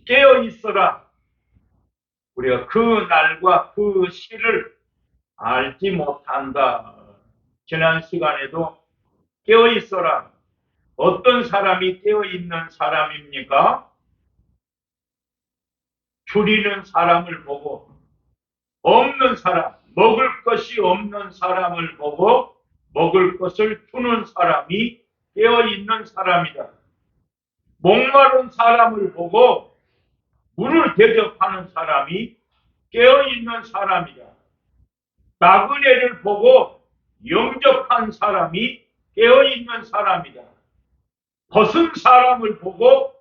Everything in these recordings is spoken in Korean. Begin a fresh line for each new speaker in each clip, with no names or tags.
깨어 있어라. 우리가 그 날과 그 시를 알지 못한다. 지난 시간에도 깨어 있어라. 어떤 사람이 깨어 있는 사람입니까? 줄이는 사람을 보고, 없는 사람, 먹을 것이 없는 사람을 보고 먹을 것을 주는 사람이 깨어 있는 사람이다. 목마른 사람을 보고 물을 대접하는 사람이 깨어있는 사람이다. 나그네를 보고 영접한 사람이 깨어있는 사람이다. 벗은 사람을 보고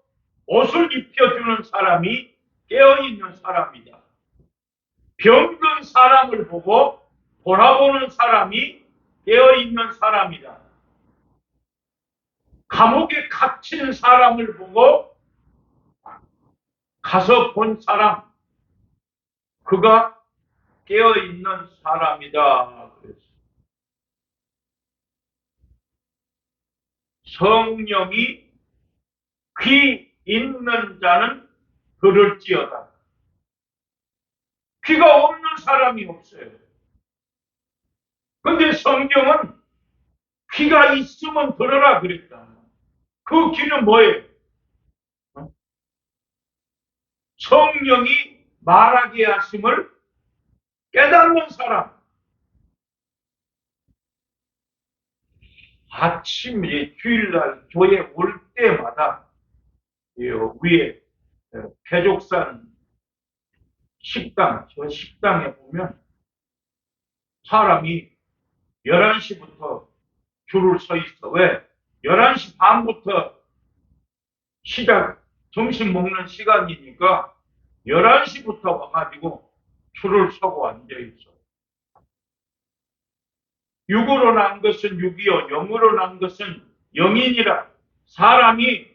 옷을 입혀주는 사람이 깨어있는 사람이다. 병든 사람을 보고 돌아보는 사람이 깨어있는 사람이다. 감옥에 갇힌 사람을 보고 가서 본 사람, 그가 깨어있는 사람이다. 그랬어요. 성령이 귀 있는 자는 들을지어다. 귀가 없는 사람이 없어요. 근데 성경은 귀가 있으면 들으라 그랬다. 그 귀는 뭐예요? 성령이 말하게 하심을 깨닫는 사람. 아침에 주일날 교회 올 때마다 위에 태족산 식당, 저 식당에 보면 사람이 11시부터 줄을 서 있어. 왜? 11시 반부터 점심 먹는 시간이니까 11시부터 와가지고 줄을 서고 앉아있어. 6으로 난 것은 6이요, 0으로 난 것은 0이니라. 사람이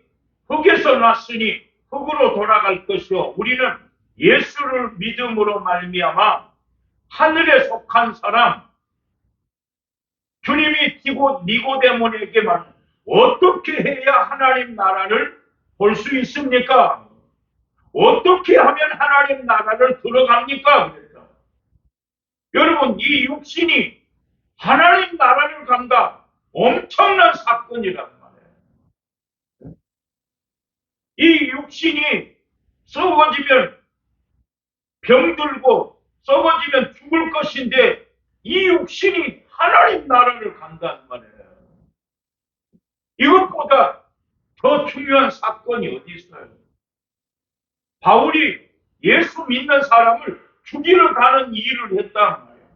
흙에서 났으니 흙으로 돌아갈 것이요. 우리는 예수를 믿음으로 말미암아 하늘에 속한 사람, 주님이 니고데모에게만 어떻게 해야 하나님 나라를 볼 수 있습니까? 어떻게 하면 하나님 나라를 들어갑니까? 그랬다. 여러분, 이 육신이 하나님 나라를 간다. 엄청난 사건이란 말이에요. 이 육신이 썩어지면 병들고 썩어지면 죽을 것인데 이 육신이 하나님 나라를 간다는 말이에요. 이것보다 더 중요한 사건이 어디 있어요? 바울이 예수 믿는 사람을 죽이러 가는 일을 했단 말이에요.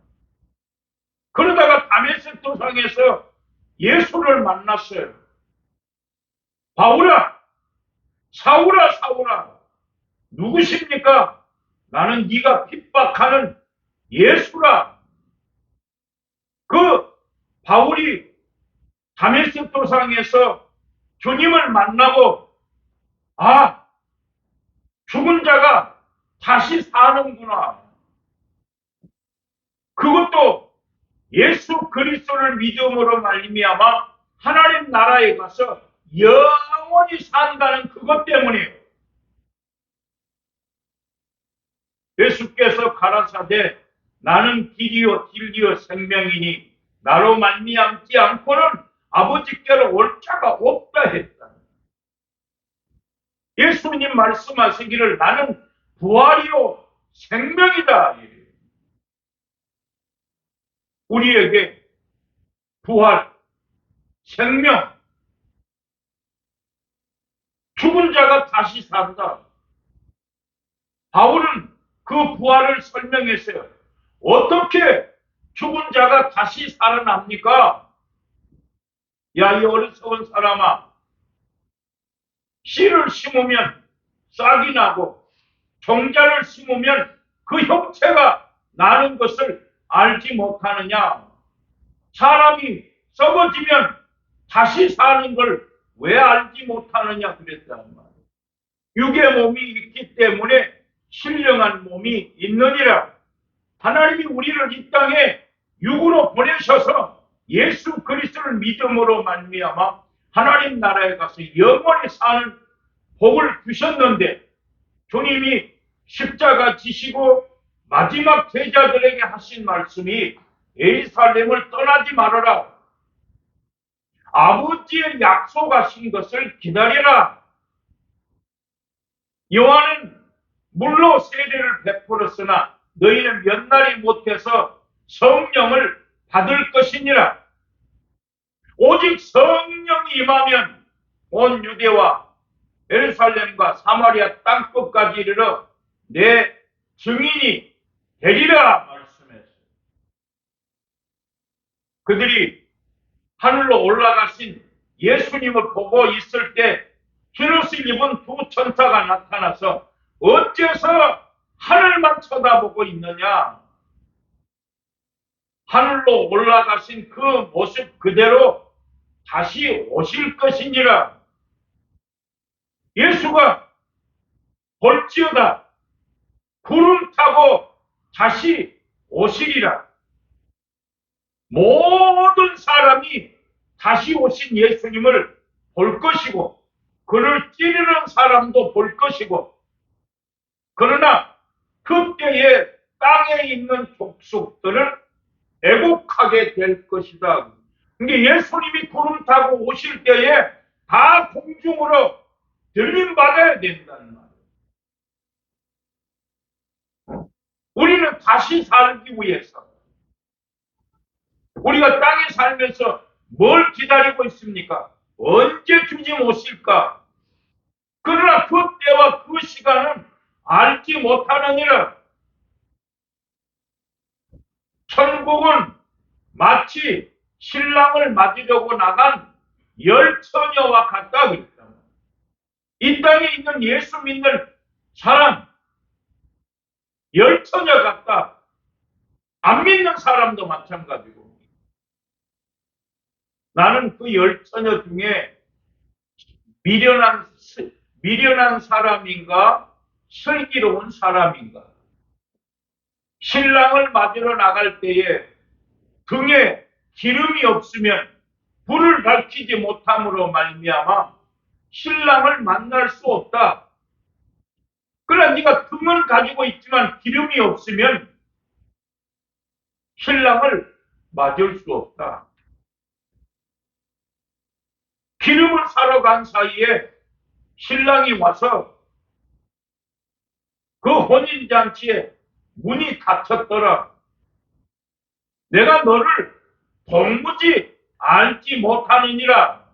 그러다가 다메섹 도상에서 예수를 만났어요. 바울아, 사울아, 사울아, 누구십니까? 나는 네가 핍박하는 예수라. 그 바울이 다메섹 도상에서 주님을 만나고 죽은 자가 다시 사는구나. 그것도 예수 그리스도를 믿음으로 말미암아 하나님 나라에 가서 영원히 산다는 그것 때문이에요. 예수께서 가라사대 나는 길이요 진리요 생명이니 나로 말미암지 않고는 아버지께로 올 자가 없다 했다. 예수님 말씀하시기를 나는 부활이요 생명이다. 우리에게 부활, 생명, 죽은 자가 다시 산다. 바울은 그 부활을 설명했어요. 어떻게 죽은 자가 다시 살아납니까? 야, 이 어리석은 사람아, 씨를 심으면 싹이 나고 종자를 심으면 그 형체가 나는 것을 알지 못하느냐? 사람이 썩어지면 다시 사는 걸 왜 알지 못하느냐 그랬단 말이에요. 육의 몸이 있기 때문에 신령한 몸이 있느니라. 하나님이 우리를 이 땅에 육으로 보내셔서 예수 그리스도를 믿음으로 말미암아 하나님 나라에 가서 영원히 사는 복을 주셨는데 주님이 십자가 지시고 마지막 제자들에게 하신 말씀이 예루살렘을 떠나지 말아라. 아버지의 약속하신 것을 기다려라. 요한은 물로 세례를 베풀었으나 너희는 몇 날이 못해서 성령을 받을 것이니라. 오직 성령이 임하면 온 유대와 예루살렘과 사마리아 땅끝까지 이르러 내 증인이 되리라 말씀했어요. 그들이 하늘로 올라가신 예수님을 보고 있을 때 흰옷을 입은 두 천사가 나타나서 어째서 하늘만 쳐다보고 있느냐? 하늘로 올라가신 그 모습 그대로 다시 오실 것이니라. 예수가 볼지어다 구름 타고 다시 오시리라. 모든 사람이 다시 오신 예수님을 볼 것이고 그를 찌르는 사람도 볼 것이고, 그러나 그때에 땅에 있는 족속들은 애곡하게 될 것이다. 그러니까 예수님이 구름 타고 오실 때에 다 공중으로 들림받아야 된다는 말이에요. 우리는 다시 살기 위해서 우리가 땅에 살면서 뭘 기다리고 있습니까? 언제 주님 오실까? 그러나 그 때와 그 시간은 알지 못하느니라. 천국은 마치 신랑을 맞으려고 나간 열 처녀와 같다 그랬다. 이 땅에 있는 예수 믿는 사람 열 처녀 같다. 안 믿는 사람도 마찬가지고. 나는 그 열 처녀 중에 미련한 사람인가 슬기로운 사람인가. 신랑을 맞으러 나갈 때에 등에 기름이 없으면 불을 밝히지 못함으로 말미암아 신랑을 만날 수 없다. 그러나 네가 등은 가지고 있지만 기름이 없으면 신랑을 맞을 수 없다. 기름을 사러 간 사이에 신랑이 와서 그 혼인잔치에 문이 닫혔더라. 내가 너를 도무지 알지 못하느니라.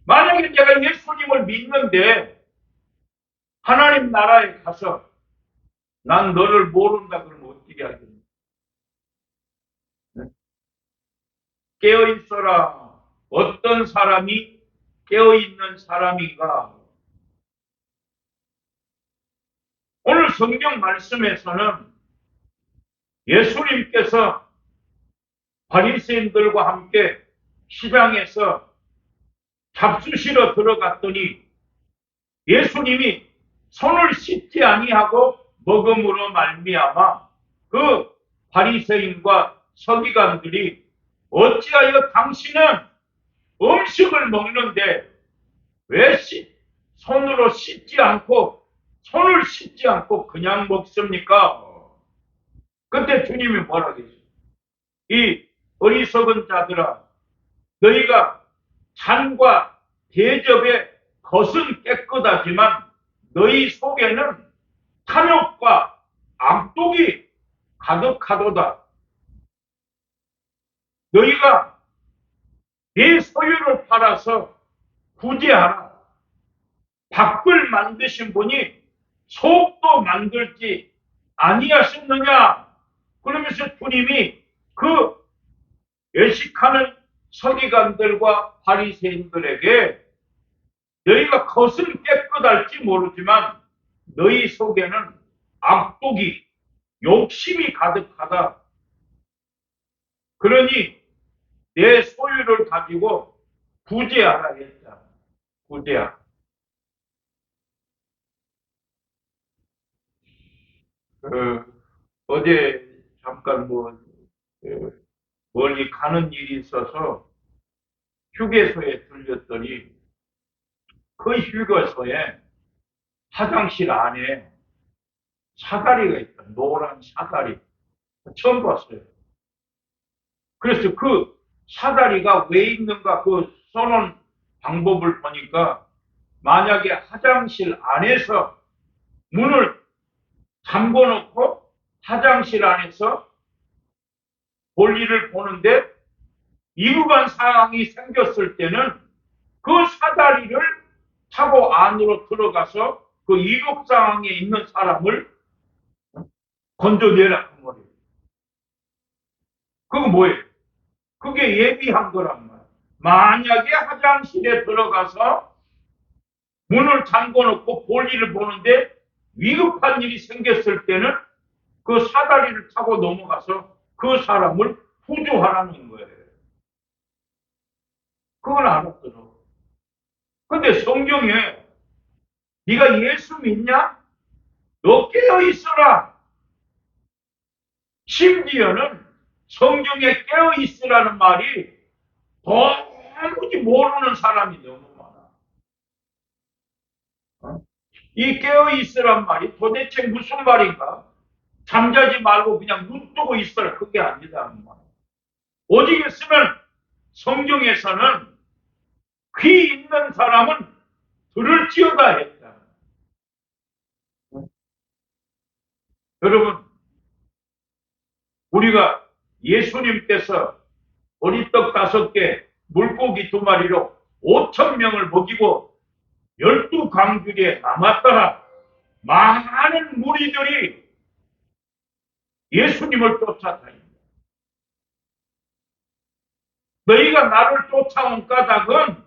만약에 내가 예수님을 믿는데 하나님 나라에 가서 난 너를 모른다 그러면 어떻게 하겠냐? 깨어있어라. 어떤 사람이 깨어있는 사람인가? 오늘 성경 말씀에서는 예수님께서 바리새인들과 함께 시장에서 잡수시러 들어갔더니 예수님이 손을 씻지 아니하고 먹음으로 말미암아 그 바리새인과 서기관들이 어찌하여 당신은 음식을 먹는데 왜 손을 씻지 않고 그냥 먹습니까? 그때 주님이 뭐라 그랬어요? 이 어리석은 자들아, 너희가 잔과 대접의 겉은 깨끗하지만 너희 속에는 탐욕과 악독이 가득하도다. 너희가 네 소유를 팔아서 구제하라. 밖을 만드신 분이 속도 만들지 아니하셨느냐? 그러면서 주님이 그 외식하는 서기관들과 바리새인들에게 너희가 겉은 깨끗할지 모르지만 너희 속에는 악독이 욕심이 가득하다. 그러니 내 소유를 가지고 구제하라 했다. 구제하라. 어제 잠깐 멀리 가는 일이 있어서 휴게소에 들렸더니 그 휴게소에 화장실 안에 사다리가 있다. 노란 사다리. 처음 봤어요. 그래서 그 사다리가 왜 있는가 그 써놓은 방법을 보니까 만약에 화장실 안에서 문을 잠궈 놓고 화장실 안에서 볼일을 보는데 위급한 상황이 생겼을 때는 그 사다리를 타고 안으로 들어가서 그 위급 상황에 있는 사람을 건져내라 그 말이에요. 그거 뭐예요? 그게 예비한 거란 말이에요. 만약에 화장실에 들어가서 문을 잠궈 놓고 볼일을 보는데 위급한 일이 생겼을 때는 그 사다리를 타고 넘어가서 그 사람을 구조하라는 거예요. 그걸 알았더라고. 근데 성경에 네가 예수 믿냐? 너 깨어 있어라. 심지어는 성경에 깨어 있으라는 말이 도무지 모르는 사람이 너무 많아. 이 깨어 있으란 말이 도대체 무슨 말인가? 잠자지 말고 그냥 눈 뜨고 있어라. 그게 아니다는 말. 오직 있으면 성경에서는 귀 있는 사람은 들을지어다 했다. 여러분, 우리가 예수님께서 어리떡 5개, 물고기 2마리로 5,000명을 먹이고 12강줄에 남았더라. 많은 무리들이 예수님을 쫓아다닙니다. 너희가 나를 쫓아온 까닭은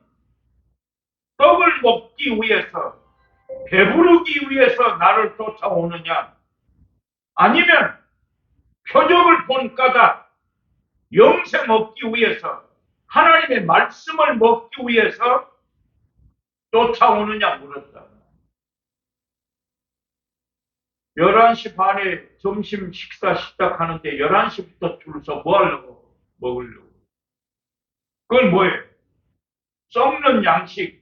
떡을 먹기 위해서, 배부르기 위해서 나를 쫓아오느냐? 아니면 표적을 본 까닭, 영생 얻기 위해서, 하나님의 말씀을 먹기 위해서 쫓아오느냐 물었다. 11시 반에 점심 식사 시작하는데 11시부터 줄 서 뭐 하려고? 먹으려고. 그건 뭐예요? 썩는 양식,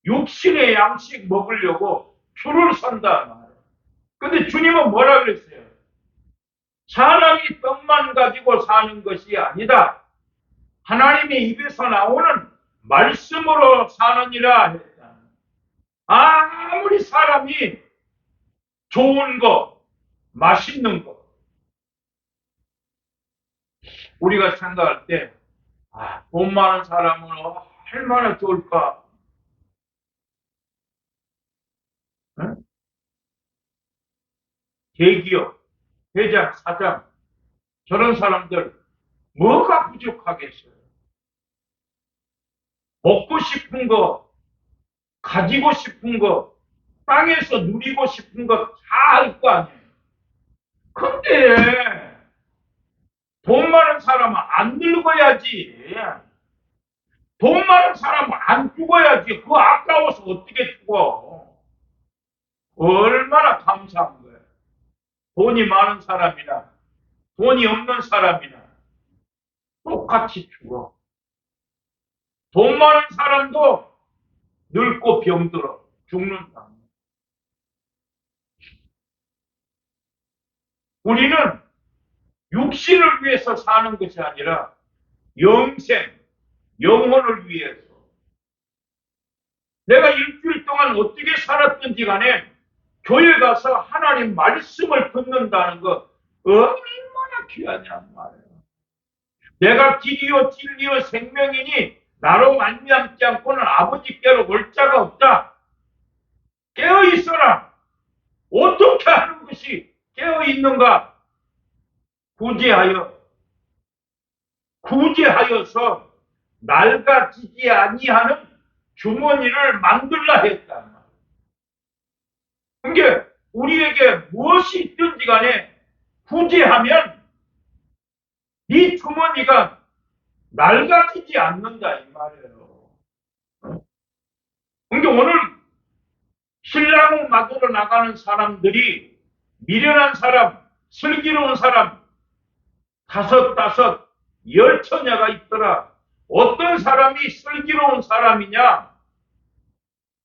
육신의 양식 먹으려고 줄을 선다 말이에요. 근데 주님은 뭐라 그랬어요? 사람이 떡만 가지고 사는 것이 아니다. 하나님의 입에서 나오는 말씀으로 사느니라 했다. 아무리 사람이 좋은 거, 맛있는 거, 우리가 생각할 때, 돈 많은 사람은 얼마나 좋을까? 응? 대기업, 회장, 사장, 저런 사람들, 뭐가 부족하겠어요? 먹고 싶은 거, 가지고 싶은 거, 땅에서 누리고 싶은 거 다 할 거 아니에요. 근데 돈 많은 사람은 안 늙어야지. 돈 많은 사람은 안 죽어야지. 그거 아까워서 어떻게 죽어? 얼마나 감사한 거예요. 돈이 많은 사람이나 돈이 없는 사람이나 똑같이 죽어. 돈 많은 사람도 늙고 병들어. 죽는다. 우리는 육신을 위해서 사는 것이 아니라 영생, 영혼을 위해서. 내가 일주일 동안 어떻게 살았든지 간에 교회 가서 하나님 말씀을 듣는다는 것 얼마나 귀하냐 말이에요. 내가 길이요 진리요 생명이니 나로 말미암지 않고는 아버지께로 올 자가 없다. 깨어 있어라. 어떻게 하는 것이 깨어 있는가? 구제하여서 낡아지지 아니하는 주머니를 만들라 했다. 그러니까 우리에게 무엇이 있든지 간에 구제하면 이 주머니가 낡아지지 않는다 이 말이에요. 그러니까 오늘 신랑을 맞으러 나가는 사람들이 미련한 사람, 슬기로운 사람 5, 10, 10처녀가 있더라. 어떤 사람이 슬기로운 사람이냐?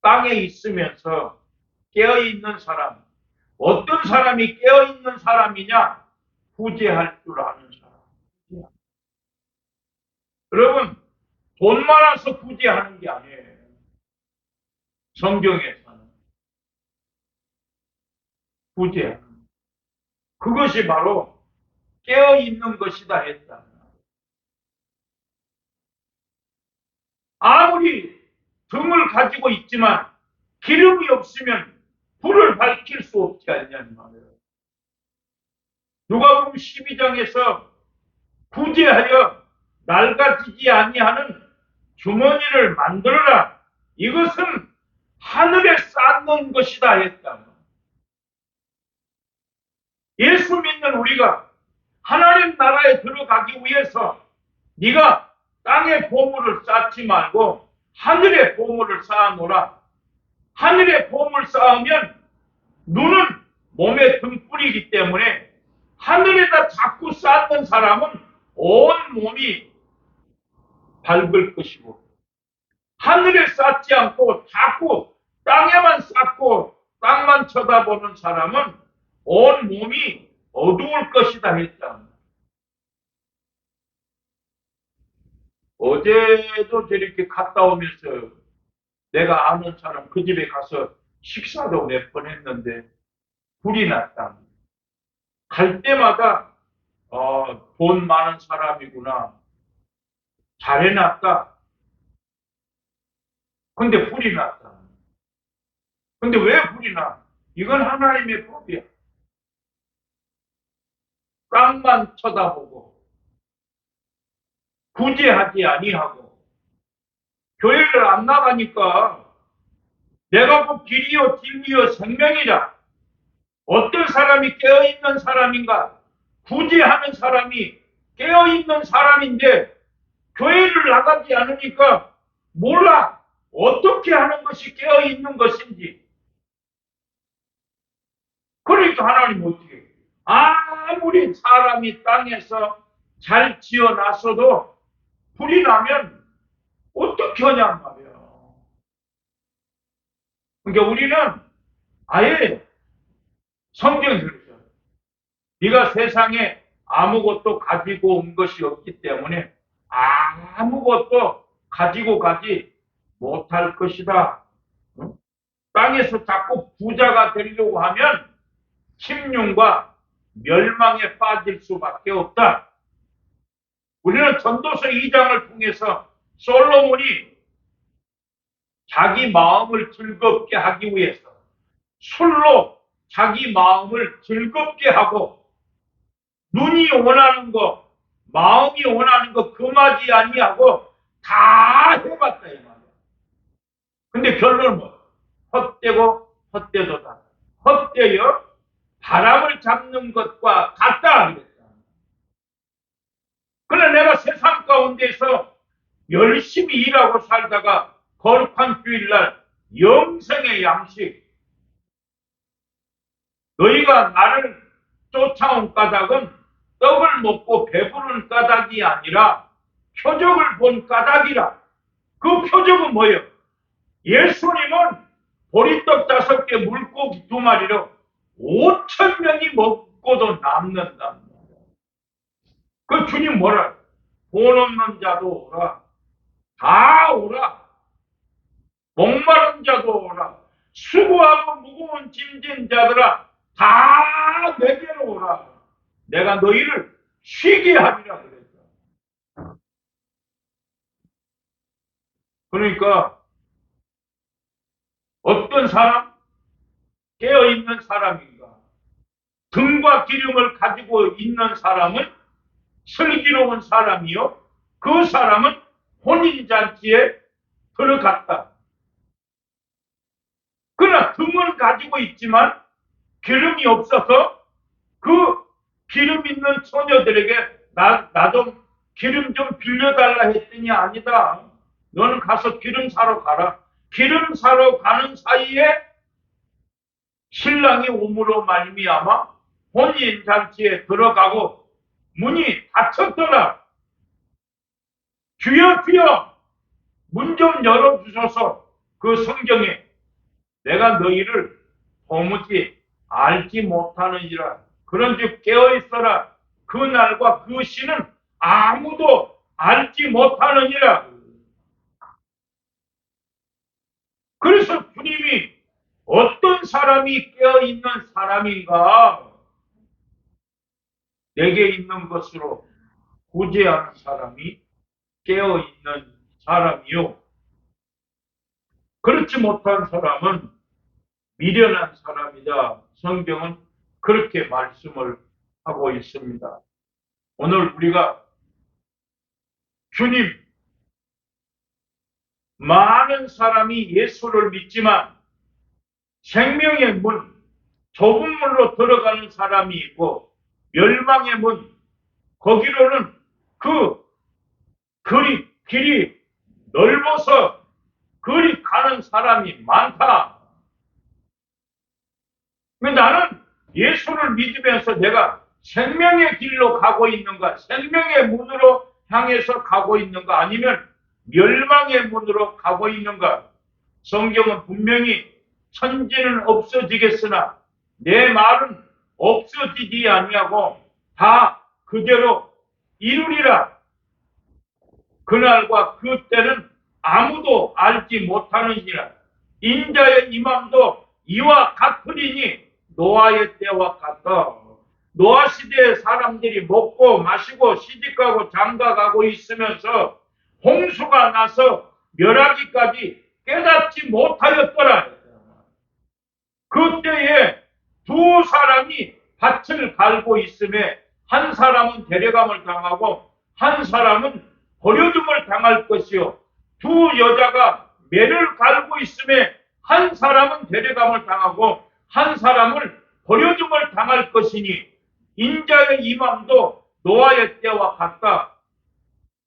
땅에 있으면서 깨어있는 사람. 어떤 사람이 깨어있는 사람이냐? 구제할 줄 아는 사람. 여러분, 돈 많아서 구제하는 게 아니에요. 성경에서는 구제하는. 그것이 바로 깨어있는 것이다 했다. 아무리 등을 가지고 있지만 기름이 없으면 불을 밝힐 수 없지 않냐는 말이에요. 누가복음 12장에서 구제하여 낡아지지 아니하는 주머니를 만들어라. 이것은 하늘에 쌓는 것이다 했다. 예수 믿는 우리가 하나님 나라에 들어가기 위해서 네가 땅에 보물을 쌓지 말고 하늘에 보물을 쌓아놓으라. 하늘에 보물 쌓으면 눈은 몸의 등불이기 때문에 하늘에다 자꾸 쌓는 사람은 온 몸이 밝을 것이고, 하늘에 쌓지 않고 자꾸 땅에만 쌓고 땅만 쳐다보는 사람은 온 몸이 어두울 것이다 했다. 어제도 저렇게 갔다 오면서 내가 아는 사람 그 집에 가서 식사도 몇 번 했는데 불이 났다. 갈 때마다 돈 많은 사람이구나. 잘해놨다. 근데 불이 났다. 근데 왜 불이 나? 이건 하나님의 법이야. 땅만 쳐다보고 구제하지 아니하고 교회를 안 나가니까 내가 그 길이요 진리요 생명이라. 어떤 사람이 깨어있는 사람인가? 구제하는 사람이 깨어있는 사람인데 교회를 나가지 않으니까 몰라. 어떻게 하는 것이 깨어있는 것인지. 그러니까 하나님 어떻게 해요? 아무리 사람이 땅에서 잘 지어놨어도 불이 나면 어떻게 하냔 말이에요. 그러니까 우리는 아예 성경에 그랬어요. 네가 세상에 아무것도 가지고 온 것이 없기 때문에 아무것도 가지고 가지 못할 것이다. 땅에서 자꾸 부자가 되려고 하면 침륜과 멸망에 빠질 수밖에 없다. 우리는 전도서 2장을 통해서 솔로몬이 자기 마음을 즐겁게 하기 위해서 술로 자기 마음을 즐겁게 하고 눈이 원하는 거, 마음이 원하는 거 금하지 아니하고 다 해봤다 이 말이야. 근데 결론은 뭐? 헛되고 헛되도다. 헛되여 바람을 잡는 것과 같다 그랬다. 그러나 내가 세상 가운데서 열심히 일하고 살다가 거룩한 주일날 영생의 양식, 너희가 나를 쫓아온 까닭은 떡을 먹고 배부른 까닭이 아니라 표적을 본 까닭이라. 그 표적은 뭐예요? 예수님은 보리떡 5개 물고기 2마리로 5,000명이 먹고도 남는다. 그 주님 뭐라? 돈 없는 자도 오라. 다 오라. 목마른 자도 오라. 수고하고 무거운 짐진 자들아 다 내게로 오라. 내가 너희를 쉬게 하리라 그랬다. 그러니까 어떤 사람? 깨어있는 사람인가? 등과 기름을 가지고 있는 사람은 슬기로운 사람이요. 그 사람은 혼인잔치에 들어갔다. 그러나 등을 가지고 있지만 기름이 없어서 그 기름 있는 처녀들에게 나 좀 기름 좀 빌려달라 했더니 아니다. 너는 가서 기름 사러 가라. 기름 사러 가는 사이에 신랑이 오므로 말미암아 혼인잔치에 들어가고 문이 닫혔더라. 주여 주여 문 좀 열어주셔서 그 성경에 내가 너희를 도무지 알지 못하느니라. 그런즉 깨어있어라. 그 날과 그 시는 아무도 알지 못하느니라. 그래서 주님이 어떤 사람이 깨어있는 사람인가? 내게 있는 것으로 구제하는 사람이 깨어있는 사람이요. 그렇지 못한 사람은 미련한 사람이다. 성경은 그렇게 말씀을 하고 있습니다. 오늘 우리가 주님, 많은 사람이 예수를 믿지만 생명의 문, 좁은 문으로 들어가는 사람이 있고 멸망의 문, 거기로는 그 길이 넓어서 그리 가는 사람이 많다. 나는 예수를 믿으면서 내가 생명의 길로 가고 있는가, 생명의 문으로 향해서 가고 있는가, 아니면 멸망의 문으로 가고 있는가. 성경은 분명히 천지는 없어지겠으나 내 말은 없어지지 아니하고 다 그대로 이루리라. 그날과 그때는 아무도 알지 못하느니라. 인자의 임함도 이와 같으리니 노아의 때와 같다. 노아 시대의 사람들이 먹고 마시고 시집가고 장가가고 있으면서 홍수가 나서 멸하기까지 깨닫지 못하였더라. 그때에 두 사람이 밭을 갈고 있음에 한 사람은 데려감을 당하고 한 사람은 버려둠을 당할 것이요. 두 여자가 매를 갈고 있음에 한 사람은 데려감을 당하고 한 사람을 버려둠을 당할 것이니 인자의 임함도 노아의 때와 같다.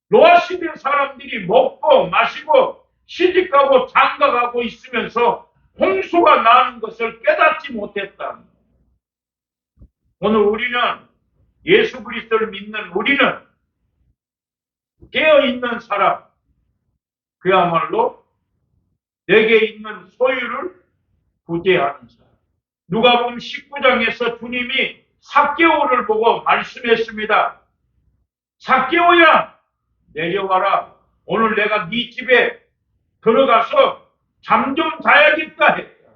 노아 시대 사람들이 먹고 마시고 시집가고 장가가고 있으면서 홍수가 나는 것을 깨닫지 못했다. 오늘 우리는 예수 그리스도를 믿는 우리는 깨어있는 사람, 그야말로 내게 있는 소유를 구제하는 사람. 누가복음 19장에서 주님이 삭개오를 보고 말씀했습니다. 삭개오야, 내려와라. 오늘 내가 네 집에 들어가서 잠 좀 자야겠다 했다.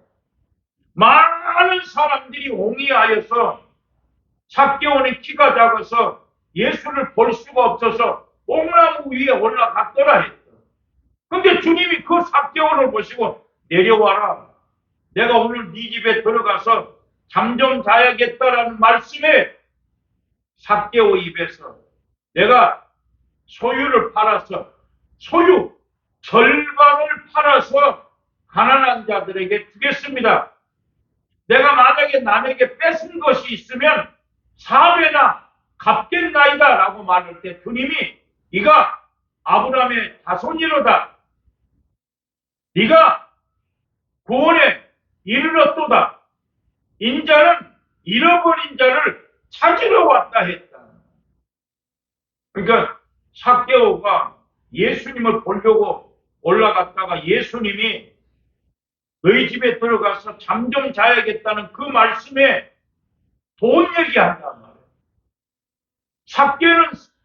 많은 사람들이 옹이하여서 삭개오는 키가 작아서 예수를 볼 수가 없어서 옥나무 위에 올라갔더라 했다. 근데 주님이 그 삭개오를 보시고 내려와라. 내가 오늘 네 집에 들어가서 잠 좀 자야겠다라는 말씀에 삭개오 입에서 내가 소유를 팔아서 소유 절반을 팔아서 가난한 자들에게 주겠습니다. 내가 만약에 남에게 뺏은 것이 있으면 4배나 갚겠나이다 라고 말할 때 주님이 네가 아브라함의 자손이로다. 네가 구원에 이르렀도다. 인자는 잃어버린 자를 찾으러 왔다 했다. 그러니까 삭개오가 예수님을 보려고 올라갔다가 예수님이 너희 집에 들어가서 잠 좀 자야겠다는 그 말씀에 돈 얘기한단 말이에요.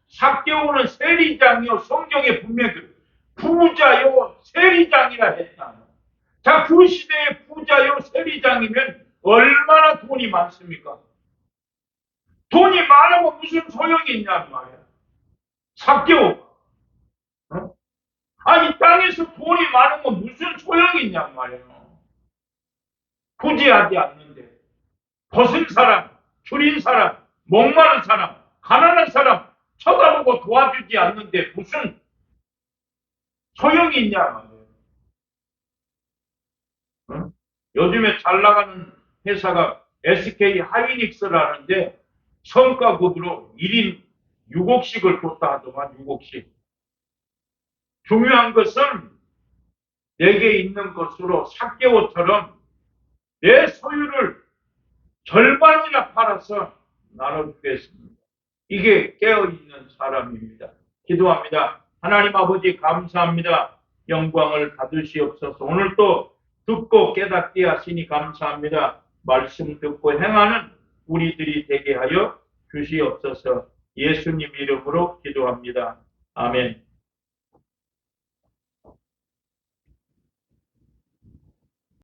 삭개오는 세리장이요. 성경에 분명히 부자요 세리장이라 했다. 자, 그 시대에 부자요 세리장이면 얼마나 돈이 많습니까? 돈이 많으면 무슨 소용이 있냔 말이야. 삭개오가. 이 땅에서 돈이 많으면 무슨 소용이 있냔 말이에요. 부지하지 않는데 벗은 사람, 줄인 사람, 목마른 사람, 가난한 사람 쳐다보고 도와주지 않는데 무슨 소용이 있냐 말이에요. 요즘에 잘 나가는 회사가 SK 하이닉스라는데 성과급으로 1인 6억씩을 줬다 하더만. 6억씩. 중요한 것은 내게 있는 것으로 삭개오처럼 내 소유를 절반이나 팔아서 나눠주겠습니다. 이게 깨어있는 사람입니다. 기도합니다. 하나님 아버지 감사합니다. 영광을 받으시옵소서. 오늘 또 듣고 깨닫게 하시니 감사합니다. 말씀 듣고 행하는 우리들이 되게 하여 주시옵소서. 예수님 이름으로 기도합니다. 아멘.